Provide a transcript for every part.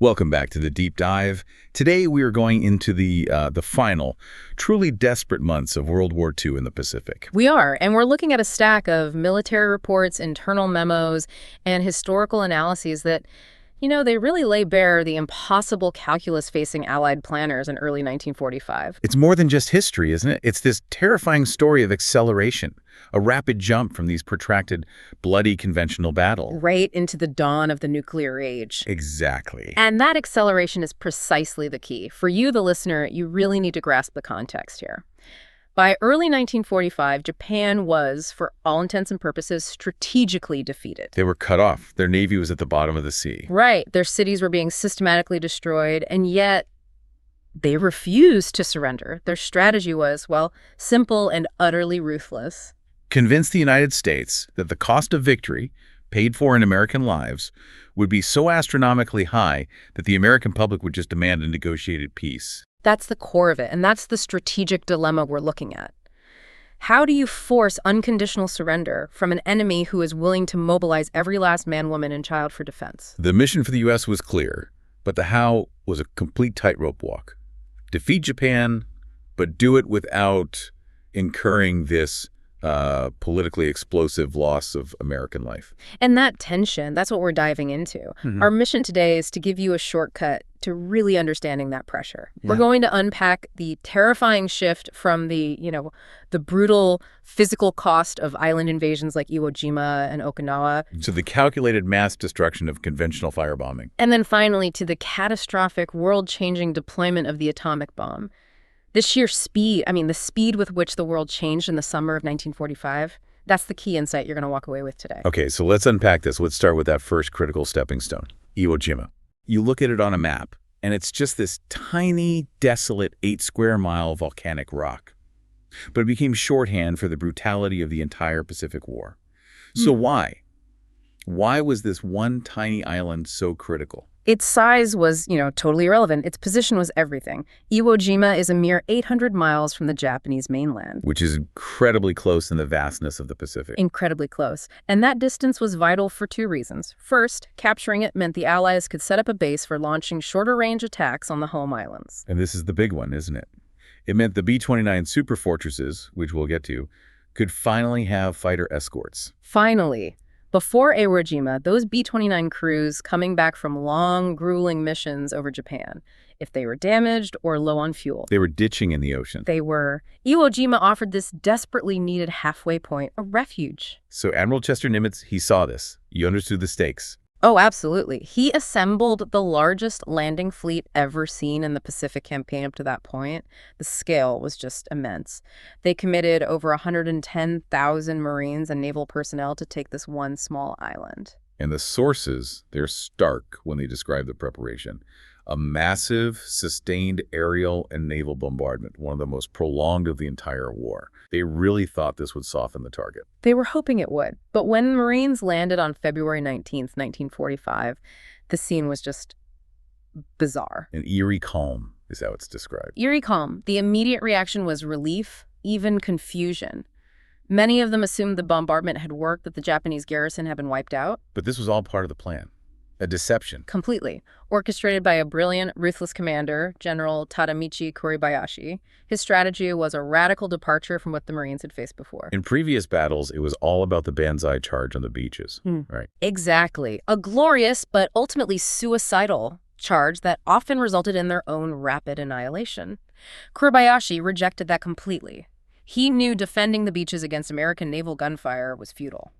Welcome back to the Deep Dive. Today we are going into the final, truly desperate months of World War II in the Pacific. We are, and we're looking at a stack of military reports, internal memos, and historical analyses that, they really lay bare the impossible calculus facing Allied planners in early 1945. It's more than just history, isn't it? It's this terrifying story of acceleration, a rapid jump from these protracted, bloody conventional battles. Right into the dawn of the nuclear age. Exactly. And that acceleration is precisely the key. For you, the listener, you really need to grasp the context here. By early 1945, Japan was, for all intents and purposes, strategically defeated. They were cut off. Their navy was at the bottom of the sea. Right. Their cities were being systematically destroyed, and yet they refused to surrender. Their strategy was, simple and utterly ruthless. Convince the United States that the cost of victory, paid for in American lives, would be so astronomically high that the American public would just demand a negotiated peace. That's the core of it, and that's the strategic dilemma we're looking at. How do you force unconditional surrender from an enemy who is willing to mobilize every last man, woman, and child for defense? The mission for the U.S. was clear, but the how was a complete tightrope walk. Defeat Japan, but do it without incurring this politically explosive loss of American life. And that tension, that's what we're diving into. Our mission today is to give you a shortcut to really understanding that pressure. Yeah. We're going to unpack the terrifying shift from the brutal physical cost of island invasions like Iwo Jima and Okinawa. To the calculated mass destruction of conventional firebombing. And then finally to the catastrophic, world-changing deployment of the atomic bomb. The sheer speed, the speed with which the world changed in the summer of 1945, that's the key insight you're going to walk away with today. Okay, so let's unpack this. Let's start with that first critical stepping stone, Iwo Jima. You look at it on a map, and it's just this tiny, desolate 8-square-mile volcanic rock. But it became shorthand for the brutality of the entire Pacific War. So why? Why was this one tiny island so critical? Its size was, totally irrelevant. Its position was everything. Iwo Jima is a mere 800 miles from the Japanese mainland. Which is incredibly close in the vastness of the Pacific. Incredibly close. And that distance was vital for two reasons. First, capturing it meant the Allies could set up a base for launching shorter-range attacks on the home islands. And this is the big one, isn't it? It meant the B-29 superfortresses, which we'll get to, could finally have fighter escorts. Finally. Before Iwo Jima, those B-29 crews coming back from long, grueling missions over Japan, if they were damaged or low on fuel. They were ditching in the ocean. They were. Iwo Jima offered this desperately needed halfway point, a refuge. So Admiral Chester Nimitz, he saw this. He understood the stakes. Oh, absolutely. He assembled the largest landing fleet ever seen in the Pacific campaign up to that point. The scale was just immense. They committed over 110,000 Marines and naval personnel to take this one small island. And the sources, they're stark when they describe the preparation. A massive, sustained aerial and naval bombardment, one of the most prolonged of the entire war. They really thought this would soften the target. They were hoping it would. But when Marines landed on February 19th, 1945, the scene was just bizarre. An eerie calm is how it's described. Eerie calm. The immediate reaction was relief, even confusion. Many of them assumed the bombardment had worked, that the Japanese garrison had been wiped out. But this was all part of the plan. A deception. Completely. Orchestrated by a brilliant, ruthless commander, General Tadamichi Kuribayashi. His strategy was a radical departure from what the Marines had faced before. In previous battles, it was all about the banzai charge on the beaches. Right. Exactly. A glorious, but ultimately suicidal charge that often resulted in their own rapid annihilation. Kuribayashi rejected that completely. He knew defending the beaches against American naval gunfire was futile.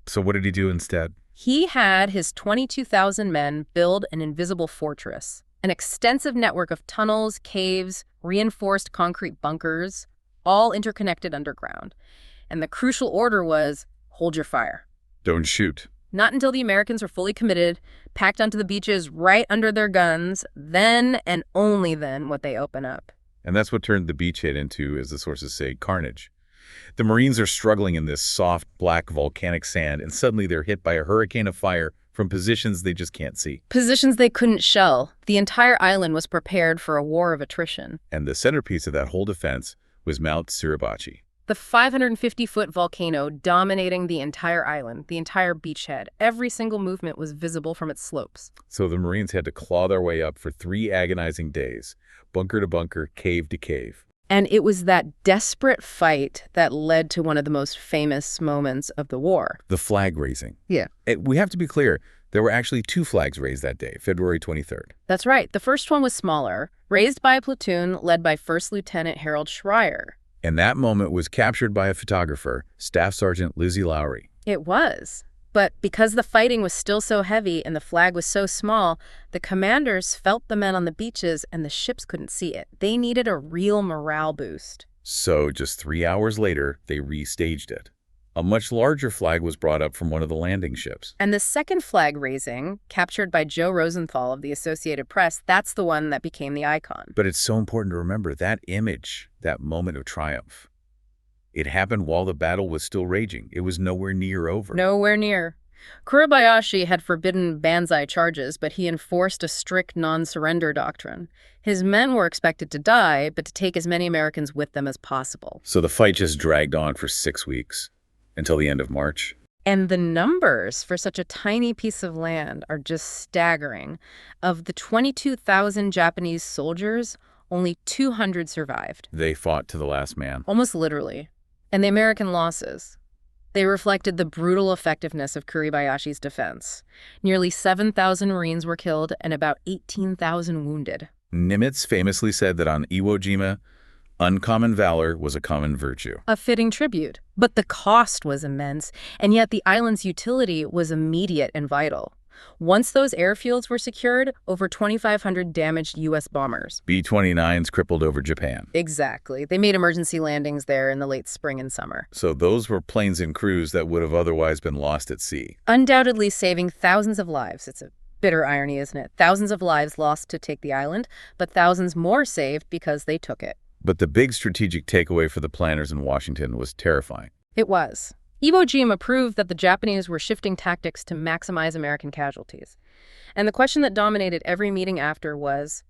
So what did he do instead? He had his 22,000 men build an invisible fortress, an extensive network of tunnels, caves, reinforced concrete bunkers, all interconnected underground. And the crucial order was, hold your fire. Don't shoot. Not until the Americans were fully committed, packed onto the beaches right under their guns, then and only then would they open up. And that's what turned the beachhead into, as the sources say, carnage. The Marines are struggling in this soft, black, volcanic sand, and suddenly they're hit by a hurricane of fire from positions they just can't see. Positions they couldn't shell. The entire island was prepared for a war of attrition. And the centerpiece of that whole defense was Mount Suribachi. The 550-foot volcano dominating the entire island, the entire beachhead. Every single movement was visible from its slopes. So the Marines had to claw their way up for 3 agonizing days, bunker to bunker, cave to cave. And it was that desperate fight that led to one of the most famous moments of the war. The flag raising. Yeah. We have to be clear, there were actually 2 flags raised that day, February 23rd. That's right. The first one was smaller, raised by a platoon led by First Lieutenant Harold Schreier. And that moment was captured by a photographer, Staff Sergeant Lizzie Lowry. It was. But because the fighting was still so heavy and the flag was so small, the commanders felt the men on the beaches and the ships couldn't see it. They needed a real morale boost. So just 3 hours later, they restaged it. A much larger flag was brought up from one of the landing ships. And the second flag raising, captured by Joe Rosenthal of the Associated Press, that's the one that became the icon. But it's so important to remember that image, that moment of triumph. It happened while the battle was still raging. It was nowhere near over. Nowhere near. Kuribayashi had forbidden Banzai charges, but he enforced a strict non-surrender doctrine. His men were expected to die, but to take as many Americans with them as possible. So the fight just dragged on for 6 weeks, until the end of March. And the numbers for such a tiny piece of land are just staggering. Of the 22,000 Japanese soldiers, only 200 survived. They fought to the last man. Almost literally. And the American losses, they reflected the brutal effectiveness of Kuribayashi's defense. Nearly 7,000 Marines were killed and about 18,000 wounded. Nimitz famously said that on Iwo Jima, uncommon valor was a common virtue. A fitting tribute. But the cost was immense, and yet the island's utility was immediate and vital. Once those airfields were secured, over 2,500 damaged U.S. bombers. B-29s crippled over Japan. Exactly. They made emergency landings there in the late spring and summer. So those were planes and crews that would have otherwise been lost at sea. Undoubtedly saving thousands of lives. It's a bitter irony, isn't it? Thousands of lives lost to take the island, but thousands more saved because they took it. But the big strategic takeaway for the planners in Washington was terrifying. It was. Iwo Jima proved that the Japanese were shifting tactics to maximize American casualties. And the question that dominated every meeting after was,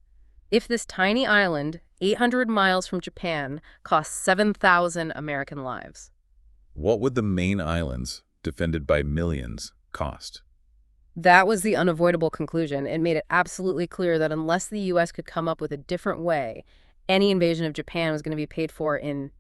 if this tiny island, 800 miles from Japan, cost 7,000 American lives, what would the main islands, defended by millions, cost? That was the unavoidable conclusion. It made it absolutely clear that unless the U.S. could come up with a different way, any invasion of Japan was going to be paid for in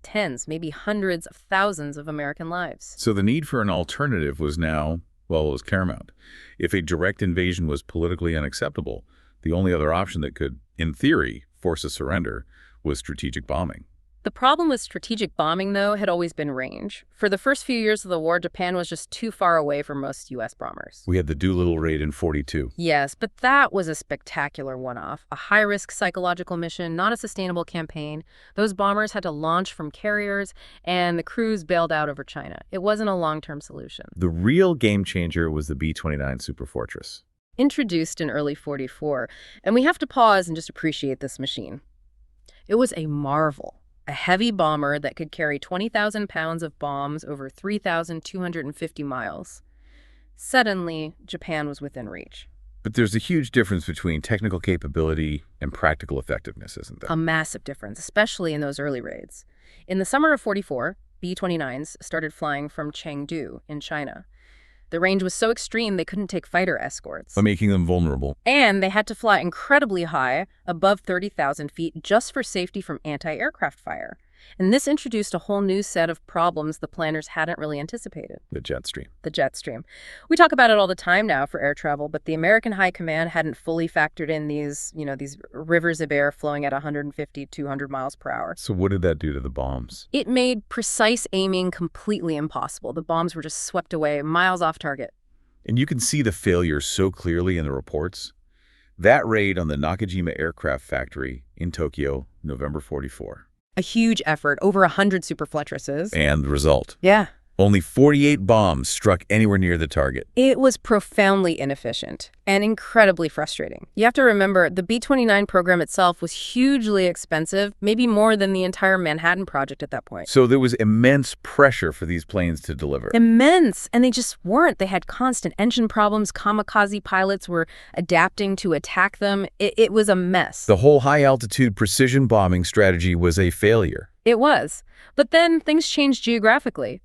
tens, maybe hundreds of thousands of American lives. So the need for an alternative was now, well, it was paramount. If a direct invasion was politically unacceptable, the only other option that could, in theory, force a surrender was strategic bombing. The problem with strategic bombing, though, had always been range. For the first few years of the war, Japan was just too far away from most U.S. bombers. We had the Doolittle raid in '42. Yes, but that was a spectacular one-off. A high-risk psychological mission, not a sustainable campaign. Those bombers had to launch from carriers, and the crews bailed out over China. It wasn't a long-term solution. The real game changer was the B-29 Superfortress. Introduced in early '44, and we have to pause and just appreciate this machine. It was a marvel. A heavy bomber that could carry 20,000 pounds of bombs over 3,250 miles. Suddenly, Japan was within reach. But there's a huge difference between technical capability and practical effectiveness, isn't there? A massive difference, especially in those early raids. In the summer of '44, B-29s started flying from Chengdu in China. The range was so extreme they couldn't take fighter escorts. By making them vulnerable. And they had to fly incredibly high, above 30,000 feet, just for safety from anti-aircraft fire. And this introduced a whole new set of problems the planners hadn't really anticipated. The jet stream. The jet stream. We talk about it all the time now for air travel, but the American High Command hadn't fully factored in these rivers of air flowing at 150, 200 miles per hour. So what did that do to the bombs? It made precise aiming completely impossible. The bombs were just swept away, miles off target. And you can see the failure so clearly in the reports. That raid on the Nakajima Aircraft Factory in Tokyo, November '44. A huge effort, over 100 Superfortresses. And the result? Yeah. Only 48 bombs struck anywhere near the target. It was profoundly inefficient and incredibly frustrating. You have to remember, the B-29 program itself was hugely expensive, maybe more than the entire Manhattan Project at that point. So there was immense pressure for these planes to deliver. Immense! And they just weren't. They had constant engine problems. Kamikaze pilots were adapting to attack them. It was a mess. The whole high-altitude precision bombing strategy was a failure. It was. But then things changed geographically.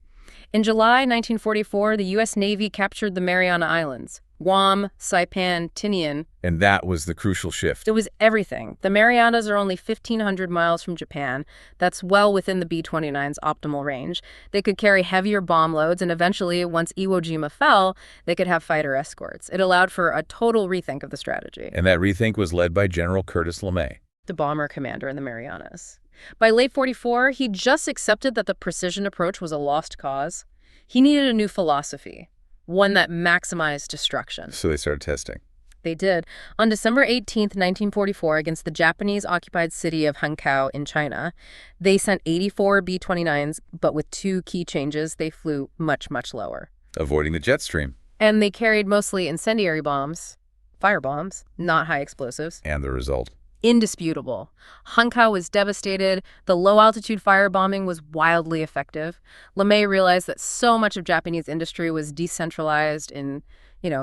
In July 1944, the U.S. Navy captured the Mariana Islands. Guam, Saipan, Tinian. And that was the crucial shift. It was everything. The Marianas are only 1,500 miles from Japan. That's well within the B-29's optimal range. They could carry heavier bomb loads, and eventually, once Iwo Jima fell, they could have fighter escorts. It allowed for a total rethink of the strategy. And that rethink was led by General Curtis LeMay, the bomber commander in the Marianas. By late 44, he just accepted that the precision approach was a lost cause. He needed a new philosophy. One that maximized destruction. So they started testing. They did. On December 18th, 1944, against the Japanese-occupied city of Hankow in China, they sent 84 B-29s, but with two key changes, they flew much, much lower. Avoiding the jet stream. And they carried mostly incendiary bombs, firebombs, not high explosives. And the result? Indisputable. Hankow was devastated. The low-altitude firebombing was wildly effective. LeMay realized that so much of Japanese industry was decentralized in,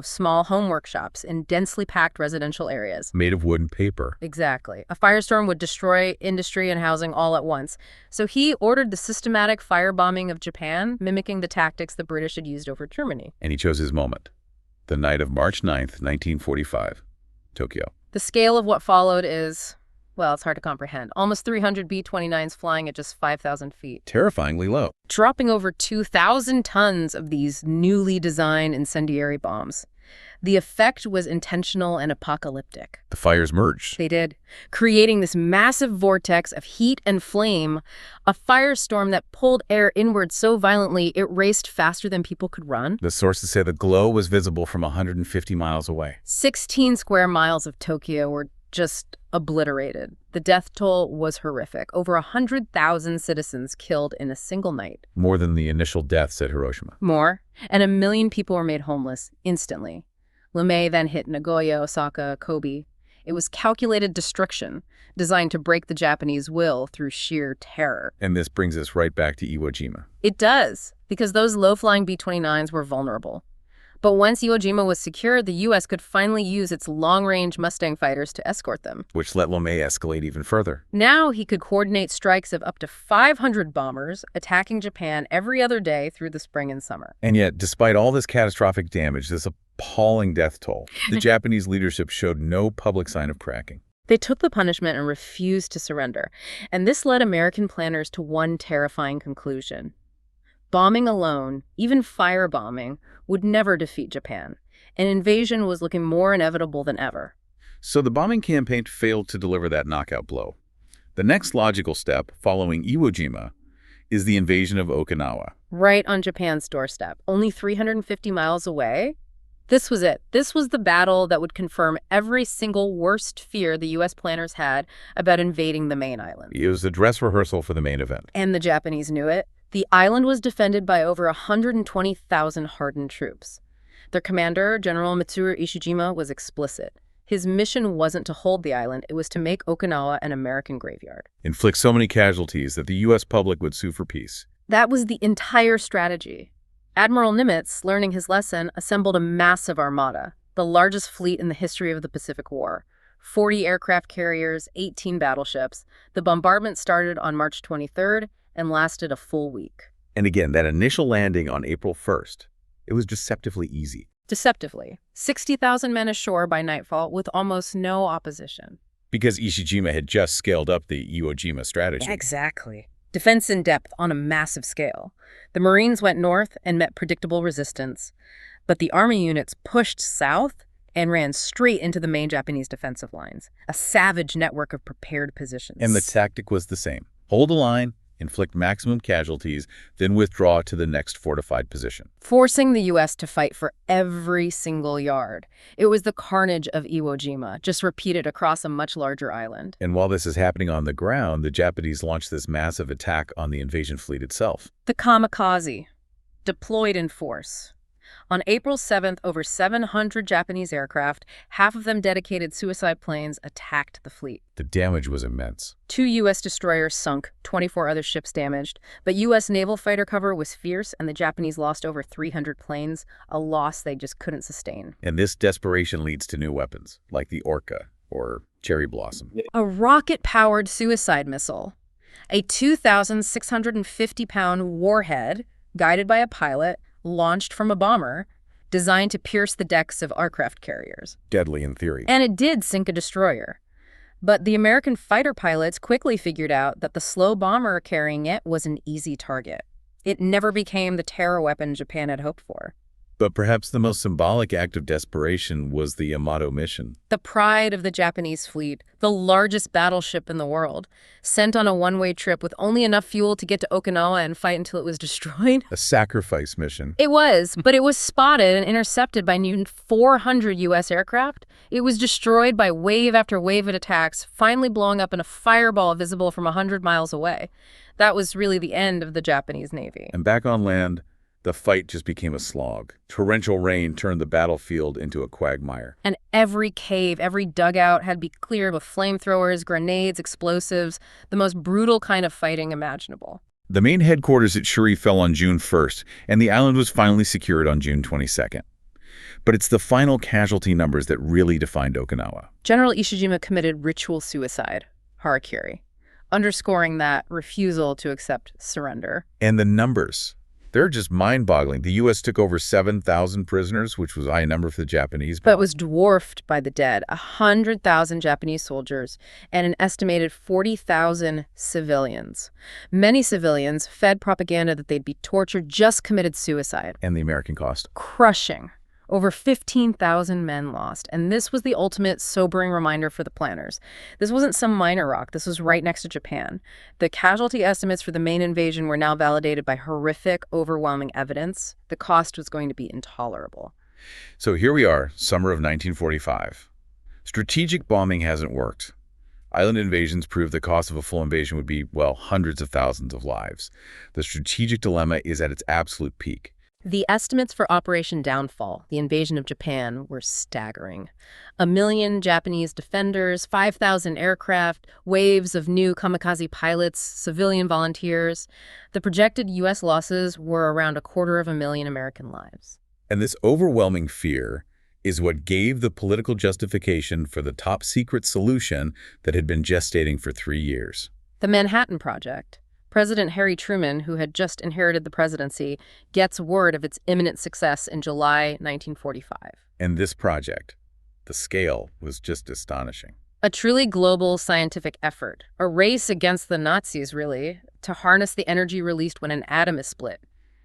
small home workshops in densely packed residential areas. Made of wood and paper. Exactly. A firestorm would destroy industry and housing all at once. So he ordered the systematic firebombing of Japan, mimicking the tactics the British had used over Germany. And he chose his moment. The night of March 9th, 1945, Tokyo. The scale of what followed is, well, it's hard to comprehend. Almost 300 B-29s flying at just 5,000 feet. Terrifyingly low. Dropping over 2,000 tons of these newly designed incendiary bombs. The effect was intentional and apocalyptic. The fires merged. They did, creating this massive vortex of heat and flame, a firestorm that pulled air inward so violently it raced faster than people could run. The sources say the glow was visible from 150 miles away. 16 square miles of Tokyo were just obliterated. The death toll was horrific. Over 100,000 citizens killed in a single night. More than the initial deaths at Hiroshima. More. And 1 million people were made homeless instantly. LeMay then hit Nagoya, Osaka, Kobe. It was calculated destruction, designed to break the Japanese will through sheer terror. And this brings us right back to Iwo Jima. It does, because those low-flying B-29s were vulnerable. But once Iwo Jima was secured, the U.S. could finally use its long-range Mustang fighters to escort them. Which let LeMay escalate even further. Now he could coordinate strikes of up to 500 bombers, attacking Japan every other day through the spring and summer. And yet, despite all this catastrophic damage, this appalling death toll, the Japanese leadership showed no public sign of cracking. They took the punishment and refused to surrender. And this led American planners to one terrifying conclusion. Bombing alone, even firebombing, would never defeat Japan. An invasion was looking more inevitable than ever. So the bombing campaign failed to deliver that knockout blow. The next logical step, following Iwo Jima, is the invasion of Okinawa. Right on Japan's doorstep, only 350 miles away. This was it. This was the battle that would confirm every single worst fear the U.S. planners had about invading the main island. It was the dress rehearsal for the main event. And the Japanese knew it. The island was defended by over 120,000 hardened troops. Their commander, General Mitsuru Ishijima, was explicit. His mission wasn't to hold the island, it was to make Okinawa an American graveyard. Inflict so many casualties that the U.S. public would sue for peace. That was the entire strategy. Admiral Nimitz, learning his lesson, assembled a massive armada, the largest fleet in the history of the Pacific War. 40 aircraft carriers, 18 battleships. The bombardment started on March 23rd and lasted a full week. And again, that initial landing on April 1st, it was deceptively easy. Deceptively. 60,000 men ashore by nightfall with almost no opposition. Because Ishijima had just scaled up the Iwo Jima strategy. Exactly. Defense in depth on a massive scale. The Marines went north and met predictable resistance, but the Army units pushed south and ran straight into the main Japanese defensive lines, a savage network of prepared positions. And the tactic was the same. Hold the line, inflict maximum casualties, then withdraw to the next fortified position. Forcing the U.S. to fight for every single yard. It was the carnage of Iwo Jima, just repeated across a much larger island. And while this is happening on the ground, the Japanese launched this massive attack on the invasion fleet itself. The Kamikaze, deployed in force. On April 7th, over 700 Japanese aircraft, half of them dedicated suicide planes, attacked the fleet. The damage was immense. 2 U.S. destroyers sunk, 24 other ships damaged. But U.S. naval fighter cover was fierce, and the Japanese lost over 300 planes, a loss they just couldn't sustain. And this desperation leads to new weapons, like the Orca, or Cherry Blossom. A rocket-powered suicide missile. A 2,650-pound warhead, guided by a pilot, launched from a bomber, designed to pierce the decks of aircraft carriers. Deadly in theory. And it did sink a destroyer. But the American fighter pilots quickly figured out that the slow bomber carrying it was an easy target. It never became the terror weapon Japan had hoped for. But perhaps the most symbolic act of desperation was the Yamato mission. The pride of the Japanese fleet, the largest battleship in the world, sent on a one-way trip with only enough fuel to get to Okinawa and fight until it was destroyed. A sacrifice mission. It was, but it was spotted and intercepted by nearly 400 U.S. aircraft. It was destroyed by wave after wave of attacks, finally blowing up in a fireball visible from 100 miles away. That was really the end of the Japanese Navy. And back on land, the fight just became a slog. Torrential rain turned the battlefield into a quagmire. And every cave, every dugout had to be cleared with flamethrowers, grenades, explosives, the most brutal kind of fighting imaginable. The main headquarters at Shuri fell on June 1st, and the island was finally secured on June 22nd. But it's the final casualty numbers that really defined Okinawa. General Ishijima committed ritual suicide, harakiri, underscoring that refusal to accept surrender. And the numbers. They're just mind-boggling. The U.S. took over 7,000 prisoners, which was a high number for the Japanese. But was dwarfed by the dead, 100,000 Japanese soldiers and an estimated 40,000 civilians. Many civilians fed propaganda that they'd be tortured, just committed suicide. And the American cost. Crushing. Over 15,000 men lost. And this was the ultimate sobering reminder for the planners. This wasn't some minor rock. This was right next to Japan. The casualty estimates for the main invasion were now validated by horrific, overwhelming evidence. The cost was going to be intolerable. So here we are, summer of 1945. Strategic bombing hasn't worked. Island invasions proved the cost of a full invasion would be, well, hundreds of thousands of lives. The strategic dilemma is at its absolute peak. The estimates for Operation Downfall, the invasion of Japan, were staggering. 1 million Japanese defenders, 5,000 aircraft, waves of new kamikaze pilots, civilian volunteers. The projected U.S. losses were around 250,000 American lives. And this overwhelming fear is what gave the political justification for the top-secret solution that had been gestating for 3 years. The Manhattan Project. President Harry Truman, who had just inherited the presidency, gets word of its imminent success in July 1945. And this project, the scale, was just astonishing. A truly global scientific effort, a race against the Nazis, really, to harness the energy released when an atom is split.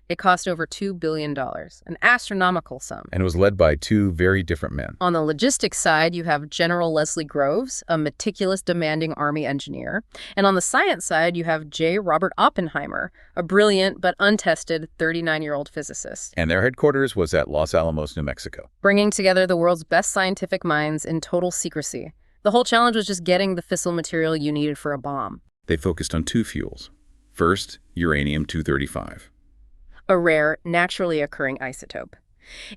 It cost over $2 billion, an astronomical sum. And it was led by 2 very different men. On the logistics side, you have General Leslie Groves, a meticulous, demanding Army engineer. And on the science side, you have J. Robert Oppenheimer, a brilliant but untested 39-year-old physicist. And their headquarters was at Los Alamos, New Mexico. Bringing together the world's best scientific minds in total secrecy. The whole challenge was just getting the fissile material you needed for a bomb. They focused on 2 fuels. First, uranium-235. A rare, naturally occurring isotope.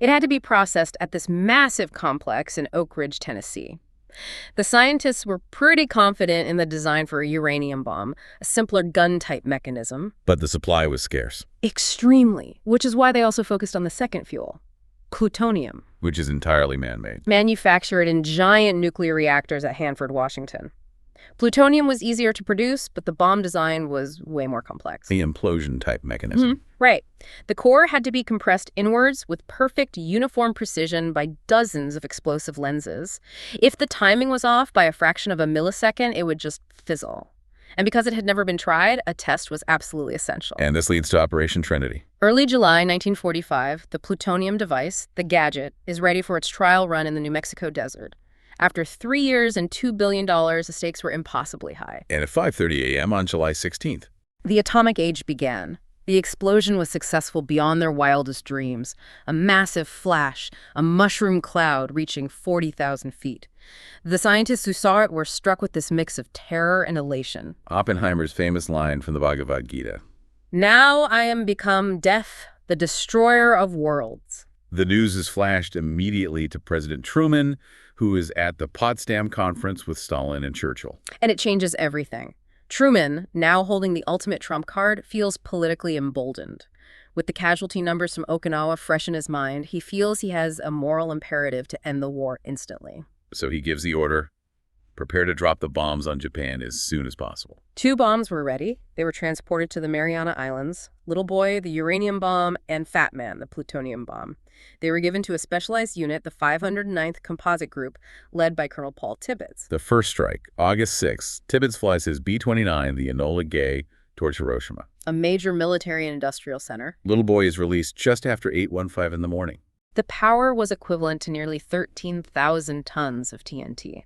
It had to be processed at this massive complex in Oak Ridge, Tennessee. The scientists were pretty confident in the design for a uranium bomb, a simpler gun-type mechanism. But the supply was scarce. Extremely, which is why they also focused on the second fuel, plutonium. Which is entirely man-made. Manufactured in giant nuclear reactors at Hanford, Washington. Plutonium was easier to produce, but the bomb design was way more complex. The implosion-type mechanism. Right. The core had to be compressed inwards with perfect uniform precision by dozens of explosive lenses. If the timing was off by a fraction of a millisecond, it would just fizzle. And because it had never been tried, a test was absolutely essential. And this leads to Operation Trinity. Early July 1945, the plutonium device, the gadget, is ready for its trial run in the New Mexico desert. After 3 years and $2 billion, the stakes were impossibly high. And at 5:30 a.m. on July 16th. The atomic age began. The explosion was successful beyond their wildest dreams. A massive flash, a mushroom cloud reaching 40,000 feet. The scientists who saw it were struck with this mix of terror and elation. Oppenheimer's famous line from the Bhagavad Gita. Now I am become death, the destroyer of worlds. The news is flashed immediately to President Truman, who is at the Potsdam Conference with Stalin and Churchill. And it changes everything. Truman, now holding the ultimate trump card, feels politically emboldened. With the casualty numbers from Okinawa fresh in his mind, he feels he has a moral imperative to end the war instantly. So he gives the order, prepare to drop the bombs on Japan as soon as possible. 2 bombs were ready. They were transported to the Mariana Islands. Little Boy, the uranium bomb, and Fat Man, the plutonium bomb. They were given to a specialized unit, the 509th Composite Group, led by Colonel Paul Tibbets. The first strike, August 6th, Tibbets flies his B-29, the Enola Gay, towards Hiroshima, a major military and industrial center. Little Boy is released just after 8:15 in the morning. The power was equivalent to nearly 13,000 tons of TNT.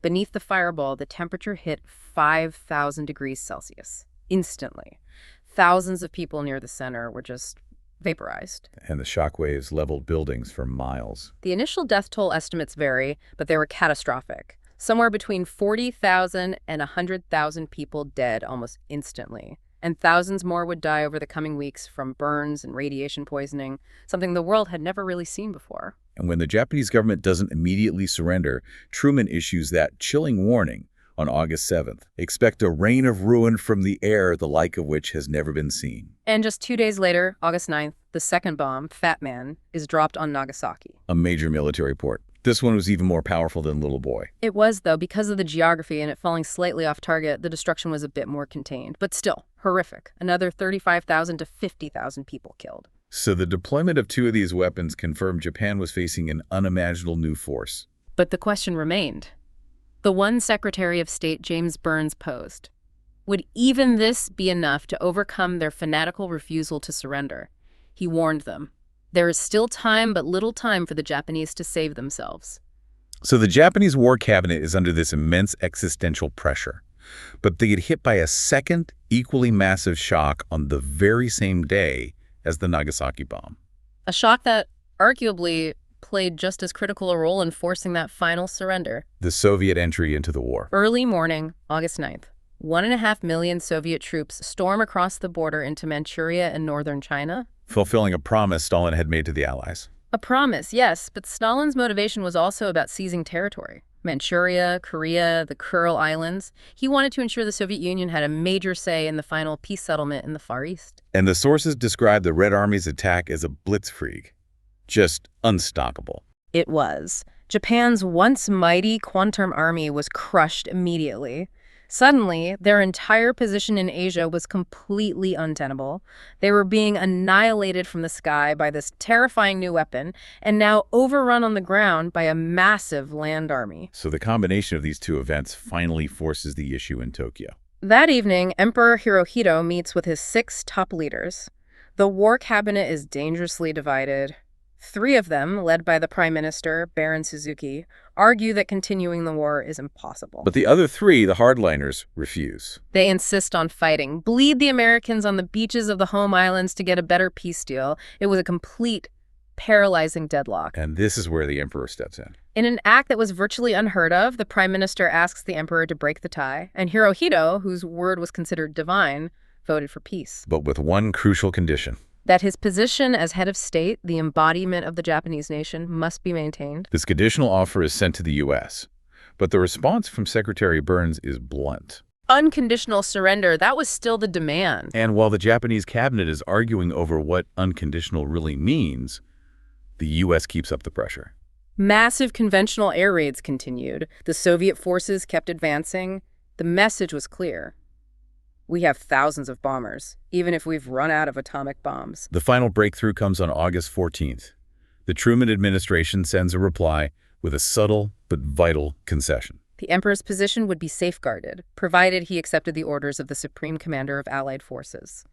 Beneath the fireball, the temperature hit 5,000 degrees Celsius instantly. Thousands of people near the center were just vaporized. And the shockwaves leveled buildings for miles. The initial death toll estimates vary, but they were catastrophic. Somewhere between 40,000 and 100,000 people dead almost instantly. And thousands more would die over the coming weeks from burns and radiation poisoning, something the world had never really seen before. And when the Japanese government doesn't immediately surrender, Truman issues that chilling warning on August 7th. Expect a rain of ruin from the air, the like of which has never been seen. And just 2 days later, August 9th, the second bomb, Fat Man, is dropped on Nagasaki, a major military port. This one was even more powerful than Little Boy. It was, though, because of the geography and it falling slightly off target, the destruction was a bit more contained. But still, horrific. Another 35,000 to 50,000 people killed. So the deployment of 2 of these weapons confirmed Japan was facing an unimaginable new force. But the question remained. The one Secretary of State James Burns posed. Would even this be enough to overcome their fanatical refusal to surrender? He warned them. There is still time, but little time for the Japanese to save themselves. So the Japanese war cabinet is under this immense existential pressure. But they get hit by a second, equally massive shock on the very same day as the Nagasaki bomb. A shock that arguably played just as critical a role in forcing that final surrender. The Soviet entry into the war. Early morning, August 9th. 1.5 million Soviet troops storm across the border into Manchuria and northern China. Fulfilling a promise Stalin had made to the Allies. A promise, yes, but Stalin's motivation was also about seizing territory. Manchuria, Korea, the Kuril Islands. He wanted to ensure the Soviet Union had a major say in the final peace settlement in the Far East. And the sources describe the Red Army's attack as a blitzkrieg. Just unstoppable. It was. Japan's once mighty Kwantum army was crushed immediately. Suddenly, their entire position in Asia was completely untenable. They were being annihilated from the sky by this terrifying new weapon, and now overrun on the ground by a massive land army. So the combination of these two events finally forces the issue in Tokyo. That evening, Emperor Hirohito meets with his 6 top leaders. The war cabinet is dangerously divided. 3 of them, led by the Prime Minister, Baron Suzuki, argue that continuing the war is impossible. But the other 3, the hardliners, refuse. They insist on fighting, bleed the Americans on the beaches of the home islands to get a better peace deal. It was a complete, paralyzing deadlock. And this is where the emperor steps in. In an act that was virtually unheard of, the Prime Minister asks the emperor to break the tie, and Hirohito, whose word was considered divine, voted for peace. But with one crucial condition. That his position as head of state, the embodiment of the Japanese nation, must be maintained. This conditional offer is sent to the U.S., but the response from Secretary Burns is blunt. Unconditional surrender, that was still the demand. And while the Japanese cabinet is arguing over what unconditional really means, the U.S. keeps up the pressure. Massive conventional air raids continued. The Soviet forces kept advancing. The message was clear. We have thousands of bombers, even if we've run out of atomic bombs. The final breakthrough comes on August 14th. The Truman administration sends a reply with a subtle but vital concession. The emperor's position would be safeguarded, provided he accepted the orders of the Supreme Commander of Allied Forces.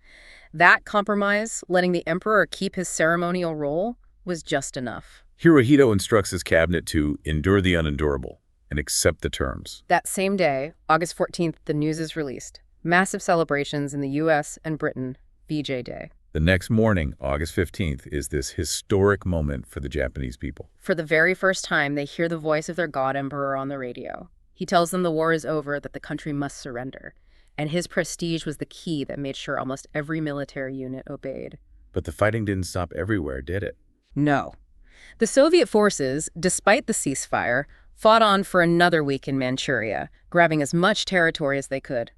That compromise, letting the emperor keep his ceremonial role, was just enough. Hirohito instructs his cabinet to endure the unendurable and accept the terms. That same day, August 14th, the news is released. Massive celebrations in the U.S. and Britain, VJ Day. The next morning, August 15th, is this historic moment for the Japanese people. For the very first time, they hear the voice of their God Emperor on the radio. He tells them the war is over, that the country must surrender. And his prestige was the key that made sure almost every military unit obeyed. But the fighting didn't stop everywhere, did it? No. The Soviet forces, despite the ceasefire, fought on for another week in Manchuria, grabbing as much territory as they could.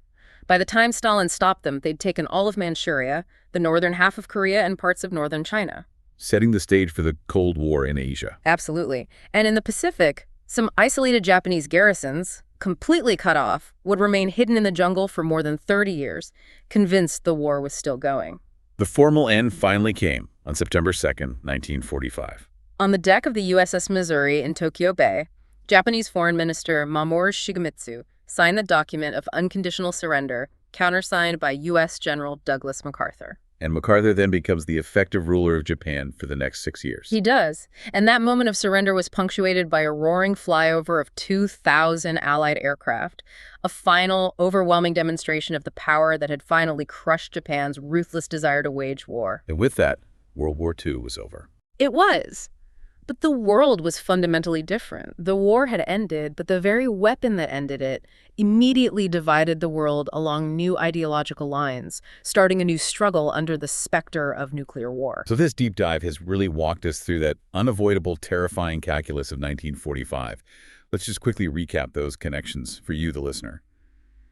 By the time Stalin stopped them, they'd taken all of Manchuria, the northern half of Korea, and parts of northern China. Setting the stage for the Cold War in Asia. Absolutely. And in the Pacific, some isolated Japanese garrisons, completely cut off, would remain hidden in the jungle for more than 30 years, convinced the war was still going. The formal end finally came on September 2nd, 1945. On the deck of the USS Missouri in Tokyo Bay, Japanese Foreign Minister Mamoru Shigemitsu signed the document of unconditional surrender, countersigned by U.S. General Douglas MacArthur. And MacArthur then becomes the effective ruler of Japan for the next 6 years. He does. And that moment of surrender was punctuated by a roaring flyover of 2,000 Allied aircraft, a final, overwhelming demonstration of the power that had finally crushed Japan's ruthless desire to wage war. And with that, World War II was over. It was. But the world was fundamentally different. The war had ended, but the very weapon that ended it immediately divided the world along new ideological lines, starting a new struggle under the specter of nuclear war. So this deep dive has really walked us through that unavoidable, terrifying calculus of 1945. Let's just quickly recap those connections for you, the listener.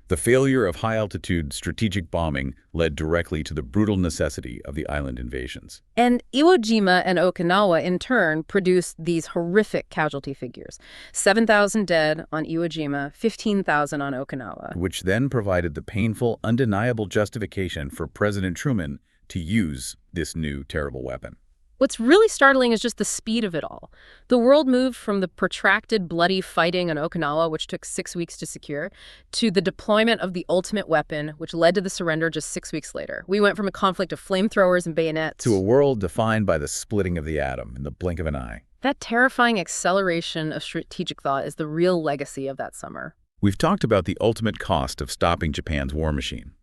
The failure of high-altitude strategic bombing led directly to the brutal necessity of the island invasions. And Iwo Jima and Okinawa, in turn, produced these horrific casualty figures. 7,000 dead on Iwo Jima, 15,000 on Okinawa. Which then provided the painful, undeniable justification for President Truman to use this new, terrible weapon. What's really startling is just the speed of it all. The world moved from the protracted, bloody fighting on Okinawa, which took 6 weeks to secure, to the deployment of the ultimate weapon, which led to the surrender just 6 weeks later. We went from a conflict of flamethrowers and bayonets to a world defined by the splitting of the atom in the blink of an eye. That terrifying acceleration of strategic thought is the real legacy of that summer. We've talked about the ultimate cost of stopping Japan's war machine.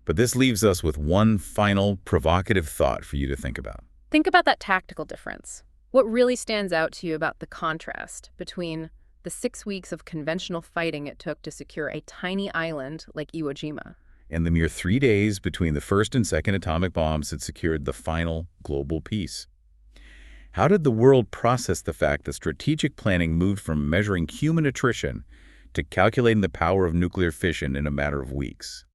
But this leaves us with one final provocative thought for you to think about. Think about that tactical difference. What really stands out to you about the contrast between the 6 weeks of conventional fighting it took to secure a tiny island like Iwo Jima, and the mere 3 days between the first and second atomic bombs that secured the final global peace? How did the world process the fact that strategic planning moved from measuring human attrition to calculating the power of nuclear fission in a matter of weeks?